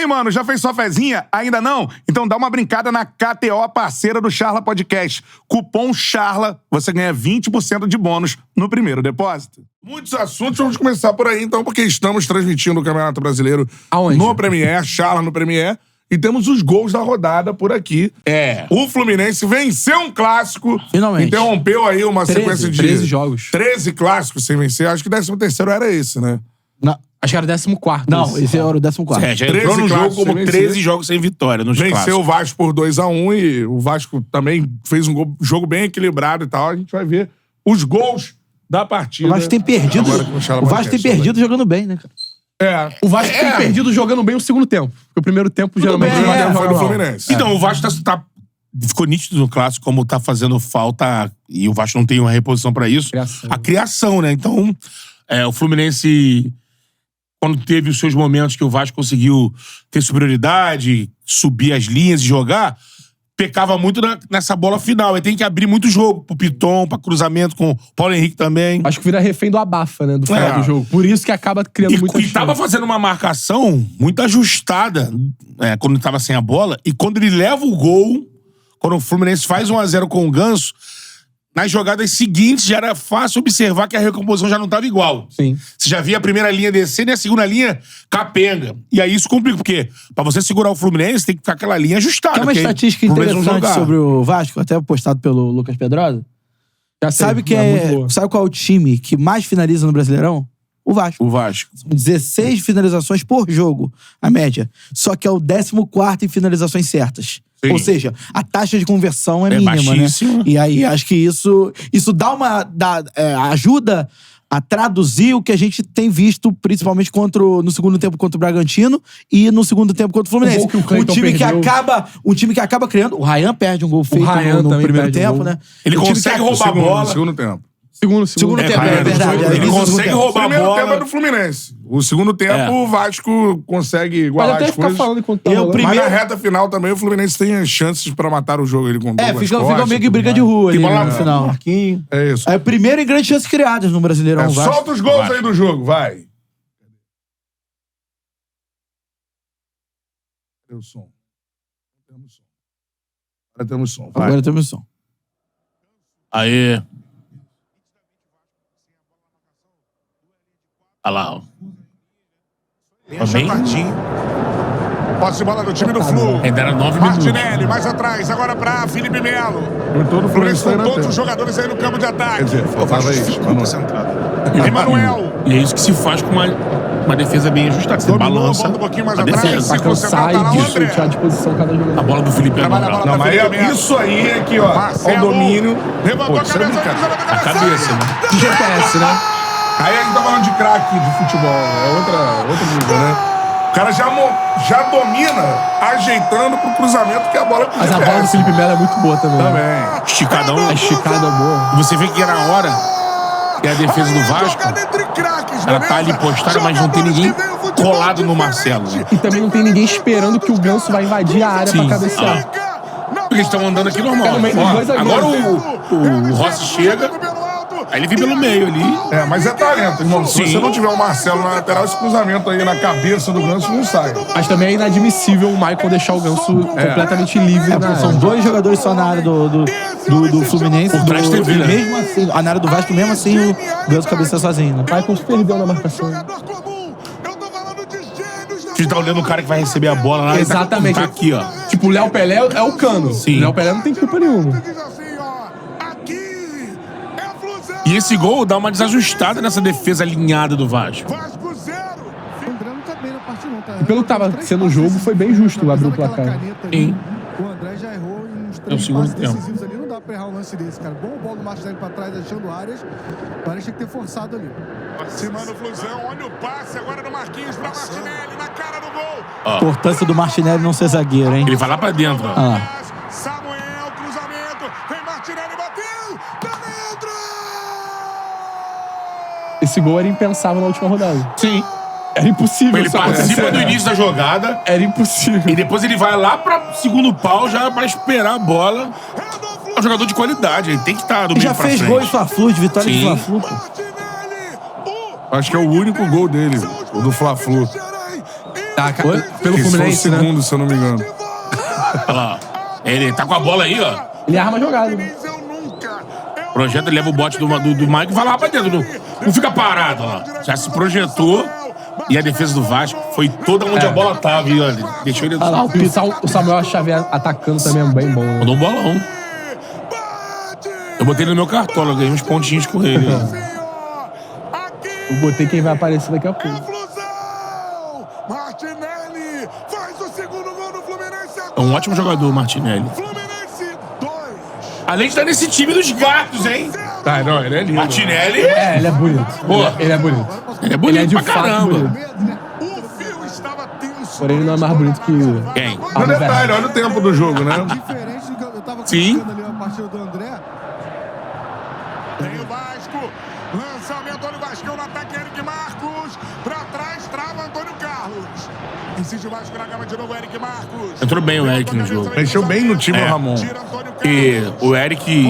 aí, mano, já fez sua fezinha? Ainda não? Então dá uma brincada na KTO, parceira do Charla Podcast. Cupom CHARLA, você ganha 20% de bônus no primeiro depósito. Muitos assuntos, vamos começar por aí então, porque estamos transmitindo o Campeonato Brasileiro no Premier, Charla no Premier, e temos os gols da rodada por aqui. O Fluminense venceu um clássico, finalmente. Interrompeu aí uma sequência de 13 jogos. 13 clássicos sem vencer. Acho que o 13º era esse, né? Não. Acho que era o 14º. Não, esse era o 14º. Já entrou no jogo como 13 jogos sem vitória nos Venceu clássicos. o Vasco por 2-1 e o Vasco também fez um jogo bem equilibrado e tal. A gente vai ver os gols da partida. O Vasco tem perdido. O Vasco tem perdido jogando bem, né, cara? O Vasco tem perdido jogando bem o segundo tempo. Porque o primeiro tempo geralmente foi do Fluminense. Então, o Vasco ficou nítido no clássico como tá fazendo falta, e o Vasco não tem uma reposição pra isso. A criação, né? Então, o Fluminense, quando teve os seus momentos que o Vasco conseguiu ter superioridade, subir as linhas e jogar, pecava muito nessa bola final. Aí tem que abrir muito jogo pro Piton, pra cruzamento com o Paulo Henrique também. Acho que vira refém do abafa, né? Do final do jogo. Por isso que acaba criando muita chance. E tava fazendo uma marcação muito ajustada quando ele tava sem a bola. E quando ele leva o gol, quando o Fluminense faz 1-0 com o Ganso, nas jogadas seguintes já era fácil observar que a recomposição já não estava igual. Sim. Você já via a primeira linha descendo e a segunda linha capenga. E aí isso complica, porque pra você segurar o Fluminense tem que ficar aquela linha ajustada. Tem uma estatística interessante sobre o Vasco, até postado pelo Lucas Pedrosa. Sabe qual é o time que mais finaliza no Brasileirão? O Vasco. O Vasco. 16 finalizações por jogo, a média. Só que é o 14º em finalizações certas. Sim. Ou seja, a taxa de conversão é mínima, baixíssima. né? E aí acho que isso ajuda a traduzir o que a gente tem visto, principalmente no segundo tempo contra o Bragantino e no segundo tempo contra o Fluminense. Um time que acaba criando. O Ryan perde um gol feito no primeiro tempo, né? Ele consegue roubar a bola no segundo tempo. Segundo tempo, é verdade. Ele consegue roubar a bola. O primeiro tempo é do Fluminense. O segundo tempo, o Vasco consegue igualar as coisas. Mas na reta final também, o Fluminense tem as chances pra matar o jogo. Ele com fica meio que briga de rua ali no final. Marquinhos. É isso. É o primeiro em grandes chances criadas no Brasileirão. Solta os gols aí do jogo, vai. Cadê o som? Agora temos som. Agora temos som. Aê. Olha lá, ó. Posse de bola do time do Flu. Ainda era 9 minutos. Martinelli, mais atrás, agora pra Felipe Melo. Todo o Fluminense com todos os jogadores aí no campo de ataque. Quer dizer, faltava isso. Emanuel. E é isso que se faz com uma defesa bem ajustada. Você balança. Volta um pouquinho mais a atrás. defesa. Se concentrar, tá lá o André. De posição cada jogador. A bola do Felipe é moral. Não, mas isso aí é que, ó, o domínio. Levantou a cabeça. A cabeça, né? GPS, né? Aí a gente tá falando de craque de futebol. É outro nível, né? O cara já domina, ajeitando pro cruzamento que a bola... Mas a bola do Felipe Melo é muito boa também. Esticadão. A esticada é boa. E você vê que era a hora que a defesa do Vasco, ela tá ali postada, mas não tem ninguém colado no Marcelo. Né? E também não tem ninguém esperando que o Ganso vai invadir a área pra cabecear. Porque eles estão andando aqui normal. Agora o Rossi chega... Aí ele vem pelo meio ali. Mas é talento, irmão. Se você não tiver o Marcelo na lateral, esse cruzamento aí na cabeça do Ganso não sai. Mas também é inadmissível o Michael deixar o Ganso completamente livre. São dois jogadores só na área do Fluminense. Por trás teve, né? Mesmo assim, na área do Vasco, mesmo assim, o Ganso cabeceia sozinho, né? O Michael perdeu na marcação. Você tá olhando o cara que vai receber a bola lá. Exatamente. Tá aqui, ó. Tipo, o Léo Pelé é o Cano. Sim. O Léo Pelé não tem culpa nenhuma. E esse gol dá uma desajustada nessa defesa alinhada do Vasco. E pelo que tava sendo o jogo, foi bem justo abrir o placar. Sim. O André já errou em uns 3 segundo tempo. decisivos ali. Não dá pra errar um lance desse, cara. Bom bola do Martinelli pra trás, deixando áreas. Parece que tinha que ter forçado ali. Aproximando o Flusão, olha o passe agora do Marquinhos pra Martinelli, na cara do gol. Importância do Martinelli não ser zagueiro, hein? Ele vai lá pra dentro, ó. Samuel, cruzamento, vem Martinelli, bateu, tá dentro! Esse gol era impensável na última rodada. Sim. Era impossível. Ele participa do início da jogada. Era impossível. E depois ele vai lá pra segundo pau já pra esperar a bola. É um jogador de qualidade, ele tem que estar do meio pra frente. Já fez gol de Fla-Flu, de vitória de Fla-Flu. Acho que é o único gol dele, o do Fla-Flu. Pelo Fluminense, né? Segundo, se eu não me engano. Olha lá. Ele tá com a bola aí, ó. Ele arma a jogada, né? Projeta, ele leva o bote do Mike e vai lá pra dentro. Não fica parado, ó. Já se projetou. E a defesa do Vasco foi toda onde a bola tava, viu? Deixou ele... O Samuel Xavier atacando também é bem bom. Né? Mandou um bolão. Eu botei ele no meu cartola, ganhei uns pontinhos com ele. Eu botei quem vai aparecer daqui a pouco. Martinelli faz o segundo gol do Fluminense. É um ótimo jogador, Martinelli. Fluminense 2. Além de estar nesse time dos gatos, hein? Tá, não, ele é lindo. Martinelli... ele é bonito. Pô, ele é bonito. Ele é bonito ele é de pra caramba. O fio estava tenso. Porém, ele não é mais bonito que... Quem? No detalhe, olha o tempo do jogo, né? Diferente do que eu tava Sim. criticando ali a partida do André. Tem o Vasco. Lançamento do Vascão no ataque, Eric Marcos. Pra trás, trava Antônio Carlos. Insiste o Vasco na gama de novo, Eric Marcos. Entrou bem o Eric no jogo. Mexeu bem no time o Ramon. E o Eric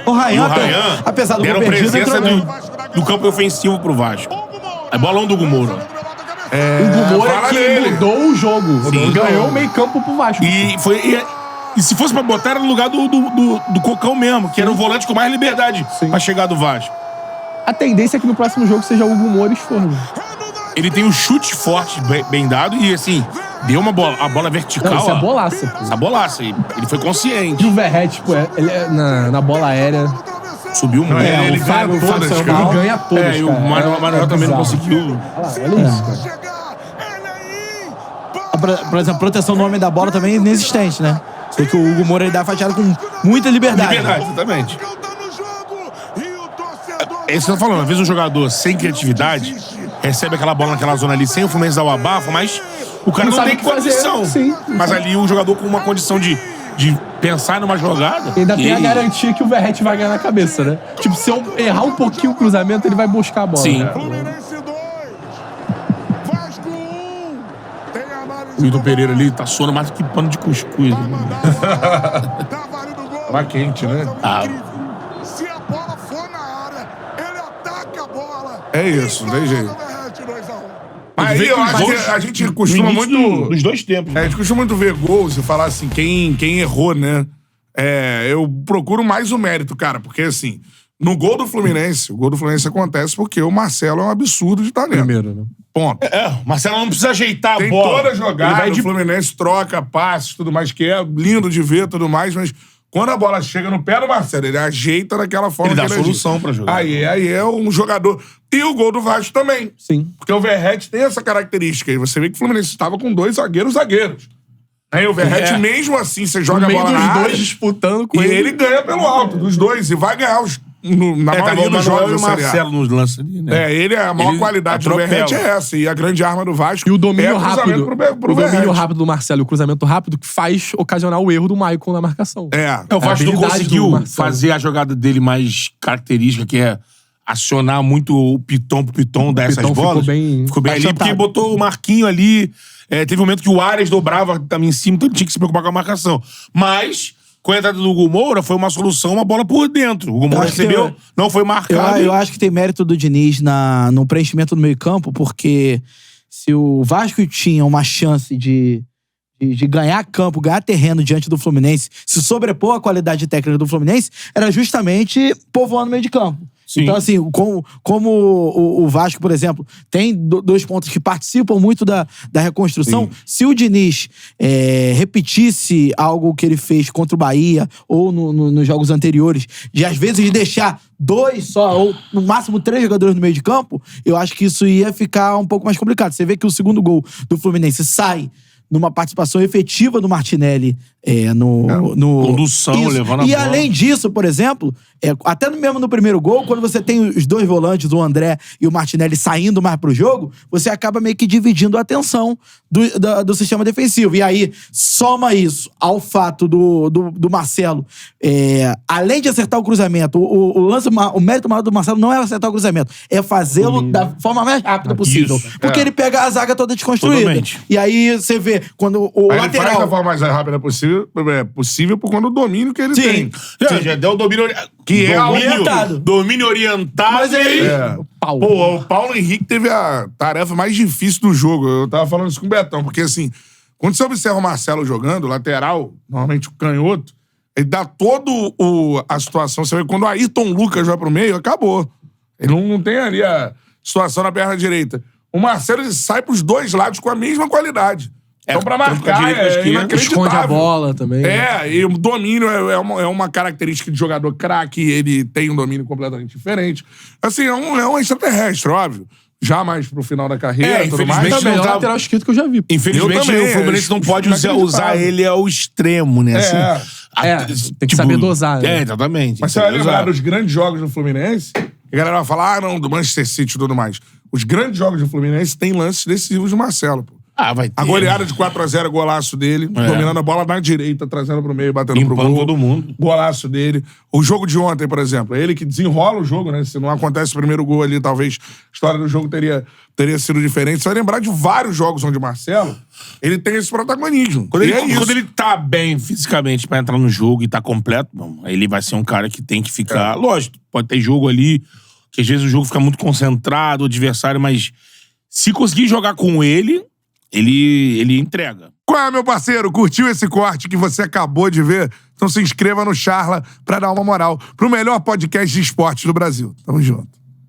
O e o Ryan, Ryan apesar do deram gol perdido, presença entrou bem. do campo ofensivo pro Vasco. É bolão do Gumoro. O Gumoro é que mudou o jogo. Sim. Ganhou o meio campo pro Vasco. E se fosse pra botar, era no lugar do Cocão mesmo, que era o volante com mais liberdade pra chegar do Vasco. A tendência é que no próximo jogo seja o Gumoro e Esforno. Ele tem um chute forte, bem dado, e assim, deu a bola vertical. Não, isso é ó. bolaça, pô. Essa bolaça. Ele foi consciente. E o Verret, pô, ele na bola aérea... Subiu muito. Ele ganha todas, cara. Ele ganha todas, E o Manuel também não conseguiu. Olha isso, cara. Por exemplo, a proteção do homem da bola também é inexistente, né? Sei que o Hugo Moura ele dá fatiada com muita liberdade. Exatamente. É isso que eu tô falando. Às vezes um jogador sem criatividade recebe aquela bola naquela zona ali sem o Fluminense dar o abafo, mas o cara não tem condição. Sim. Mas ali o jogador com uma condição de pensar numa jogada. E ainda tem a garantia que o Verret vai ganhar na cabeça, né? Tipo, se eu errar um pouquinho o cruzamento, ele vai buscar a bola. Sim. Né? Fluminense 2. Vasco 1. Tem a análise. O Milton Pereira ali tá suando mais do que pano de cuscuz. Tá válido o gol. Tava quente, né? Se a bola for na área, ele ataca a bola. É isso, não tem jeito. 2 a 1. Aí eu acho que a gente costuma muito... Dos dois tempos. A gente costuma muito ver gols e falar assim, quem errou, né? Eu procuro mais o mérito, cara, porque assim, no gol do Fluminense, o gol do Fluminense acontece porque o Marcelo é um absurdo de talento. Primeiro, né? Ponto. O Marcelo não precisa ajeitar Tem a bola. toda a jogada, Ele vai o Fluminense troca, passes, tudo mais, que é lindo de ver, tudo mais, mas quando a bola chega no pé do Marcelo, ele ajeita daquela forma Ele que dá ele solução ajeita. pra jogar. Aí é um jogador... E o gol do Vasco também. Sim. Porque o Verret tem essa característica. E você vê que o Fluminense estava com 2 zagueiros. Aí o Verret, mesmo assim, você joga a bola na área... dois disputando com E ele. ele ganha pelo alto, dos dois. E vai ganhar na maioria dos jogos e o da Série A. Marcelo nos lança ali, né? Ele é a maior qualidade do Verret é essa. E a grande arma do Vasco E o domínio é o cruzamento rápido. pro O domínio Verret. rápido do Marcelo e o cruzamento rápido que faz ocasionar o erro do Maicon na marcação. O Vasco não habilidade conseguiu do Marcelo. fazer a jogada dele mais característica, que é acionar muito o Piton pro Piton dar essas Piton bolas. ficou bem ali, porque achantado. botou o Marquinho ali. Teve um momento que o Arias dobrava também em cima, então ele tinha que se preocupar com a marcação. Mas, com a entrada do Hugo Moura, foi uma solução, uma bola por dentro. O Hugo Moura recebeu, não foi marcado. Eu acho que tem mérito do Diniz no preenchimento do meio-campo, porque se o Vasco tinha uma chance de ganhar campo, ganhar terreno diante do Fluminense, se sobrepor a qualidade técnica do Fluminense, era justamente povoando o meio de campo. Sim. Então, assim, como o Vasco, por exemplo, tem 2 pontos que participam muito da reconstrução, se o Diniz repetisse algo que ele fez contra o Bahia ou nos jogos anteriores, de às vezes deixar 2 só, ou no máximo 3 jogadores no meio de campo, eu acho que isso ia ficar um pouco mais complicado. Você vê que o segundo gol do Fluminense sai numa participação efetiva do Martinelli Condução, Isso. levando a E bola. além disso, por exemplo, até mesmo no primeiro gol, quando você tem os 2 volantes, o André e o Martinelli, saindo mais pro jogo, você acaba meio que dividindo a atenção do sistema defensivo. E aí, soma isso ao fato do Marcelo, além de acertar o cruzamento, o mérito maior do Marcelo não é acertar o cruzamento, é fazê-lo da forma mais rápida possível. Isso. Porque ele pega a zaga toda desconstruída. Totalmente. E aí você vê, quando o Aí ele faz lateral... da forma mais rápida possível por conta do domínio que ele tem. Já deu o domínio Que é domínio orientado. Domínio orientado. Mas aí, pau. Pô, o Paulo Henrique teve a tarefa mais difícil do jogo. Eu tava falando isso com o Betão, porque assim, quando você observa o Marcelo jogando, lateral, normalmente o canhoto, ele dá toda a situação. Você vê quando o Ayrton Lucas vai pro meio, acabou. Ele não tem ali a situação na perna direita. O Marcelo, ele sai pros dois lados com a mesma qualidade. Então, pra marcar, é inacreditável. Esconde a bola também. E o domínio é uma característica de jogador craque. Ele tem um domínio completamente diferente. Assim, é um extraterrestre, óbvio. Já mais pro final da carreira, tudo mais. É o melhor lateral esquerdo que eu já vi. Infelizmente, também, o Fluminense não pode usar ele ao extremo, né? Tem que saber dosar. Né? Exatamente. Mas você vai lembrar dos grandes jogos do Fluminense, a galera vai falar, não, do Manchester City e tudo mais. Os grandes jogos do Fluminense têm lances decisivos do Marcelo, pô. Vai ter. A goleada de 4-0, golaço dele, dominando a bola na direita, trazendo pro meio, batendo Limpando pro gol. todo mundo. Golaço dele. O jogo de ontem, por exemplo, ele que desenrola o jogo, né? Se não acontece o primeiro gol ali, talvez a história do jogo teria sido diferente. Você vai lembrar de vários jogos onde o Marcelo, ele tem esse protagonismo. Quando ele tá bem fisicamente pra entrar no jogo e tá completo, ele vai ser um cara que tem que ficar... Lógico, pode ter jogo ali, que às vezes o jogo fica muito concentrado, o adversário, mas se conseguir jogar com ele entrega. Qual é, meu parceiro? Curtiu esse corte que você acabou de ver? Então se inscreva no Charla pra dar uma moral pro melhor podcast de esportes do Brasil. Tamo junto.